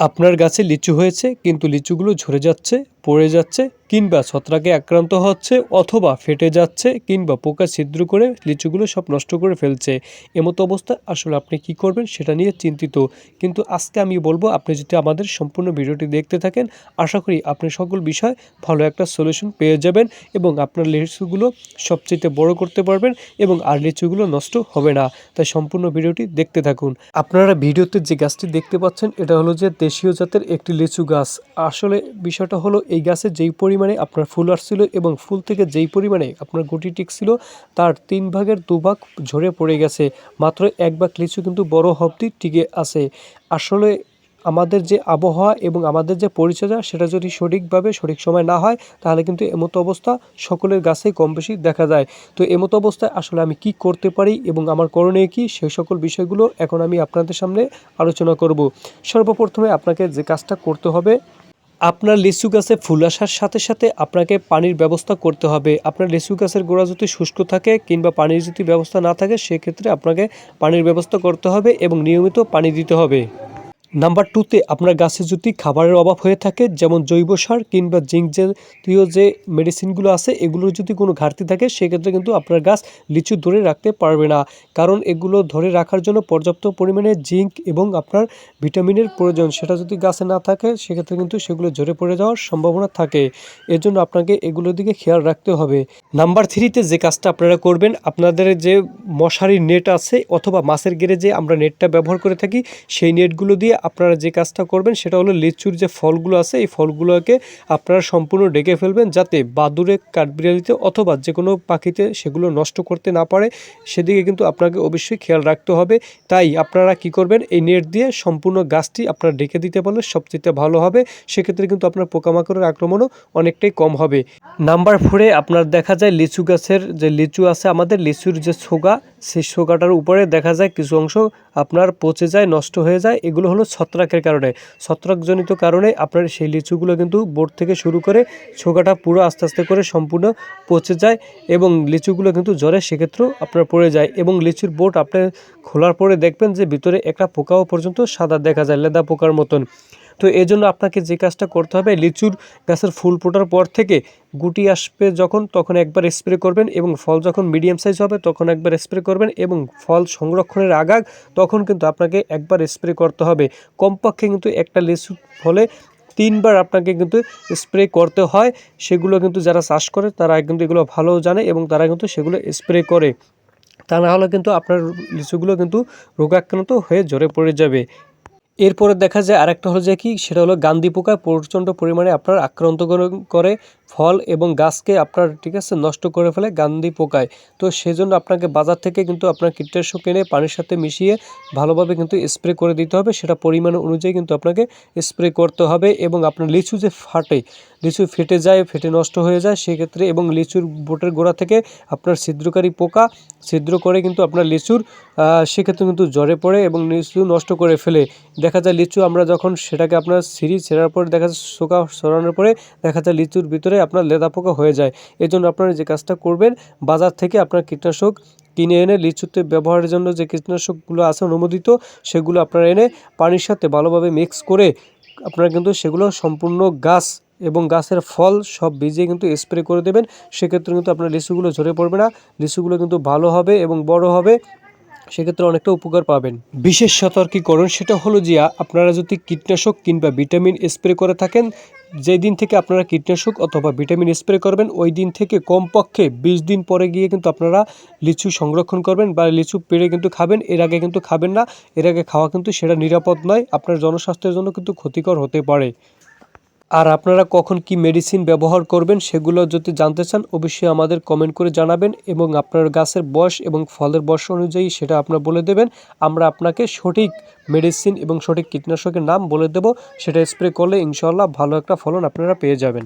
আপনার গাছে লিচু হয়েছে কিন্তু লিচুগুলো ঝরে যাচ্ছে, পড়ে যাচ্ছে কিংবা ছত্রাকে আক্রান্ত হচ্ছে অথবা ফেটে যাচ্ছে কিংবা পোকা ছিদ্র করে লিচুগুলো সব নষ্ট করে ফেলছে। এমতো অবস্থায় আসলে আপনি কি করবেন সেটা নিয়ে চিন্তিত। কিন্তু আজকে আমি বলবো আপনি যদি আমাদের সম্পূর্ণ ভিডিওটি দেখতে থাকেন, আশা করি আপনি সকল বিষয় ভালো একটা সলিউশন পেয়ে যাবেন এবং আপনার লিচুগুলো সবচেয়ে বড় করতে পারবেন এবং আর লিচুগুলো নষ্ট হবে না। তাই সম্পূর্ণ ভিডিওটি দেখতে থাকুন। আপনারা ভিডিওতে যে গাছটি দেখতে পাচ্ছেন এটা হলো যে দেশীয় জাতের একটি লিচু গাছ। আসলে বিষয়টা হলো এই গাছে যেই পরিমাণে আপনার ফুল আসছিল এবং ফুল থেকে যেই পরিমাণে আপনার গুটি টিকছিল তার 3 ভাগের 2 ভাগ ঝরে পড়ে গেছে। মাত্র 1 ভাগ লিচু কিন্তু বড় অবধি টিকে আছে। আসলে আমাদের যে আবহাওয়া এবং আমাদের যে পরিচর্যা সেটা যদি সঠিকভাবে সঠিক সময় না হয় তাহলে কিন্তু এমতো অবস্থা সকলের গাছেই কম বেশি দেখা যায়। তো এমতো অবস্থায় আসলে আমি কি করতে পারি এবং আমার করণীয় কি সেই সকল বিষয়গুলো এখন আমি আপনাদের সামনে আলোচনা করব। সর্বপ্রথমে আপনাকে যে কাজটা করতে হবে, আপনার লিচু গাছে ফুল আসার সাথে সাথে আপনাকে পানির ব্যবস্থা করতে হবে। আপনার লিচু গাছের গোড়া যদি শুষ্ক থাকে কিংবা পানির যদি ব্যবস্থা না থাকে সেক্ষেত্রে আপনাকে পানির ব্যবস্থা করতে হবে এবং নিয়মিত পানি দিতে হবে। নাম্বার 2 তে আপনার গাছে যদি খাবারের অভাব হয়ে থাকে যেমন জৈব সার কিংবা জিঙ্ক জাতীয় যে মেডিসিনগুলো আছে এগুলোর যদি কোনো ঘাটতি থাকে সেক্ষেত্রে কিন্তু আপনার গাছ লিচু ধরে রাখতে পারবে না। কারণ এগুলো ধরে রাখার জন্য পর্যাপ্ত পরিমাণে জিঙ্ক এবং আপনার ভিটামিনের প্রয়োজন, সেটা যদি গাছে না থাকে সেক্ষেত্রে কিন্তু সেগুলো ঝরে পড়ে যাওয়ার সম্ভাবনা থাকে। এর জন্য আপনাকে এগুলোর দিকে খেয়াল রাখতে হবে। নাম্বার 3 তে যে কাজটা আপনারা করবেন, আপনাদের যে মশারির নেট আছে অথবা মাছের গেরে যে আমরা নেটটা ব্যবহার করে থাকি সেই নেটগুলো দিয়ে আপনারা যে কাজটা করবেন সেটা হলো লিচুর যে ফলগুলো আছে এই ফলগুলোকে আপনারা সম্পূর্ণ ঢেকে ফেলবেন যাতে বাদুড়ে, কাঠবিড়ালিতে অথবা যে কোনো পাখিতে সেগুলো নষ্ট করতে না পারে। সেদিকে কিন্তু আপনাকে অবশ্যই খেয়াল রাখতে হবে। তাই আপনারা কি করবেন, এই নেট দিয়ে সম্পূর্ণ গাছটি আপনারা ঢেকে দিতে পারলে সবচেয়ে ভালো হবে। সেক্ষেত্রে কিন্তু আপনার পোকামাকড়ের আক্রমণও অনেকটাই কম হবে। নাম্বার 4 আপনার দেখা যায় লিচু গাছের যে লিচু আছে আমাদের লিচুর যে ছোগা, সেই ছোগাটার উপরে দেখা যায় কিছু অংশ আপনার পচে যায়, নষ্ট হয়ে যায়। এগুলো হলো ছত্রাকের কারণে, ছত্রাকজনিত কারণে আপনার সেই লিচুগুলো কিন্তু বোর্ড থেকে শুরু করে ছোগাটা পুরো আস্তে আস্তে করে সম্পূর্ণ পচে যায় এবং লিচুগুলো কিন্তু জ্বরে সেক্ষেত্রেও আপনার পড়ে যায় এবং লিচুর বোর্ড আপনি খোলার পরে দেখবেন যে ভিতরে একটা পোকাও পর্যন্ত সাদা দেখা যায়, লেদা পোকার মতন। তো এই জন্য আপনাকে যে কাজটা করতে হবে, লিচুর গাছের ফুল ফোটার পর থেকে গুটি আসবে যখন তখন একবার স্প্রে করবেন এবং ফল যখন মিডিয়াম সাইজ হবে তখন একবার স্প্রে করবেন এবং ফল সংরক্ষণের আগাগ তখন কিন্তু আপনাকে একবার স্প্রে করতে হবে। কমপক্ষে কিন্তু একটা লিচু ফলে 3 বার আপনাকে কিন্তু স্প্রে করতে হয়। সেগুলো কিন্তু যারা চাষ করে তারা কিন্তু এগুলো ভালো জানে এবং তারা কিন্তু সেগুলো স্প্রে করে। তা না হলে কিন্তু আপনার লিচুগুলো কিন্তু রোগাক্রান্ত হয়ে ঝরে পড়ে যাবে। এরপরে দেখা যায় আরেকটা হলো যে কি, সেটা হলো গান্ধি পোকা প্রচণ্ড পরিমাণে আপনার আক্রান্ত করে ফল এবং গাছকে আপনার ঠিক আছে নষ্ট করে ফেলে গান্ধি পোকায়। তো সেজন্য আপনাকে বাজার থেকে কিন্তু আপনার কীটনাশক এনে পানির সাথে মিশিয়ে ভালোভাবে কিন্তু স্প্রে করে দিতে হবে। সেটা পরিমাণ অনুযায়ী কিন্তু আপনাকে স্প্রে করতে হবে এবং আপনার লিচু যে লিচু ফেটে যায়, ফেটে নষ্ট হয়ে যায় সেক্ষেত্রে এবং লিচুর বোটের গোড়া থেকে আপনার ছিদ্রকারী পোকা ছিদ্র করে কিন্তু আপনার লিচুর সেক্ষেত্রে কিন্তু জ্বরে পড়ে এবং লিচু নষ্ট করে ফেলে। দেখা যায় লিচু আমরা যখন সেটাকে আপনার ছেঁড়ার পরে দেখা যায় শোকা সরানোর পরে দেখা যায় লিচুর ভিতরে আপনার লেদা পোকা হয়ে যায়। এজন্য আপনারা যে কাজটা করবেন, বাজার থেকে আপনার কীটনাশক কিনে এনে লিচুতে ব্যবহারের জন্য যে কীটনাশকগুলো আছে অনুমোদিত সেগুলো আপনারা এনে পানির সাথে ভালোভাবে মিক্স করে আপনারা কিন্তু সেগুলো সম্পূর্ণ গাছ এবং গাছের ফল সব ভিজিয়ে কিন্তু স্প্রে করে দেবেন। সেক্ষেত্রে কিন্তু আপনার লিচুগুলো ঝরে পড়বে না, লিচুগুলো কিন্তু ভালো হবে এবং বড় হবে। সেক্ষেত্রে অনেকটা উপকার পাবেন। বিশেষ সতর্কীকরণ সেটা হলো যে আপনারা যদি কীটনাশক কিংবা ভিটামিন স্প্রে করে থাকেন, যেই দিন থেকে আপনারা কীটনাশক অথবা ভিটামিন স্প্রে করবেন ওই দিন থেকে কমপক্ষে 20 দিন পরে গিয়ে কিন্তু আপনারা লিচু সংরক্ষণ করবেন বা লিচু পেড়ে কিন্তু খাবেন। এর আগে কিন্তু খাবেন না, এর আগে খাওয়া কিন্তু সেটা নিরাপদ নয়, আপনার জনস্বাস্থ্যের জন্য কিন্তু ক্ষতিকর হতে পারে। আর আপনারা কখন কি মেডিসিন ব্যবহার করবেন সেগুলো যদি জানতে চান অবশ্যই আমাদের কমেন্ট করে জানাবেন এবং আপনার গাছের বয়স এবং ফলের বয়স অনুযায়ী সেটা আপনারা বলে দেবেন। আমরা আপনাকে সঠিক মেডিসিন এবং সঠিক কীটনাশকের নাম বলে দেব, সেটা স্প্রে করলে ইনশাআল্লাহ ভালো একটা ফলন আপনারা পেয়ে যাবেন।